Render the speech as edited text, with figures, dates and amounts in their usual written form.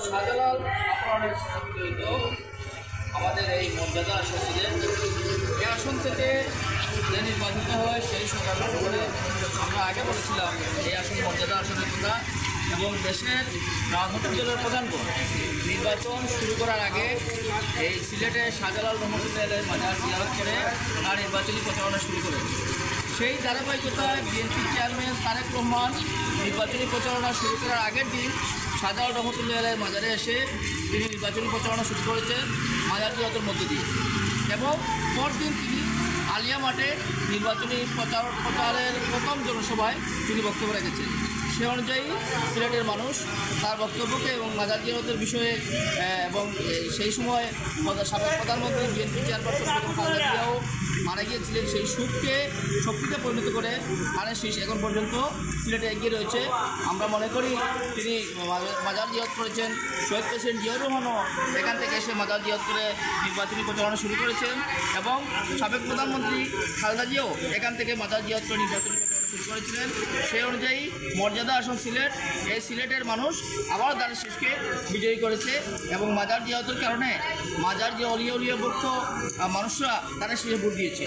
শাহজালাল আপনাদের জড়িত আমাদের এই মর্যাদা আসন ছিলেন। এই আসন থেকে যে নির্বাচিত হয় সেই সরকার করে আমরা আগে বলেছিলাম এই আসন মর্যাদা আসনের কথা এবং দেশের রাজনৈতিক দলের প্রধান নির্বাচন শুরু করার আগে এই সিলেটে শাহজালাল রহমতুল্লাহের মাজার জিয়ারত করে তার নির্বাচনী প্রচারণা শুরু করে। সেই ধারাবাহিকতায় বিএনপি চেয়ারম্যান তারেক রহমান নির্বাচনী প্রচারণা শুরু করার আগের দিন শাহজালাল রহমতুল্লাহের মাজারে এসে তিনি নির্বাচনী প্রচারণা শুরু করেছেন মাজার জিয়ারতের মধ্য দিয়ে এবং পরদিন তিনি আলিয়া মাঠে নির্বাচনী প্রচারের প্রথম জনসভায় তিনি বক্তব্য রেখেছেন। সে অনুযায়ী সিলেটের মানুষ তার বক্তব্যকে এবং মাজার জিয়ারতের বিষয়ে এবং সেই সময় সাবেক প্রধানমন্ত্রী বিএনপি চেয়ারপারসন খালেদা জিয়াও মারা গিয়েছিলেন সেই শোককে শক্তিতে পরিণত করে ধানের শীষ এখন পর্যন্ত সিলেটে এগিয়ে রয়েছে। আমরা মনে করি তিনি মাজার জিয়ারত করেছেন। শহীদ প্রেসিডেন্ট জিয়াউর রহমানও এখান থেকে এসে মাজার জিয়ারত করে নির্বাচনী প্রচারণা শুরু করেছেন এবং সাবেক প্রধানমন্ত্রী খালেদা জিয়াও এখান থেকে মাজার জিয়ারত করে নির্বাচনী প্রচারণা শুরু করেছিলেন। সেই অনুযায়ী মর্যাদা আসন সিলেট, এই সিলেটের মানুষ আবার ধানের শীষকে বিজয়ী করেছে এবং মাজার জিয়ারতের কারণে মাজার যে অলিয়া ভক্ত মানুষরা ধানের শীষে ভোট দিয়েছে।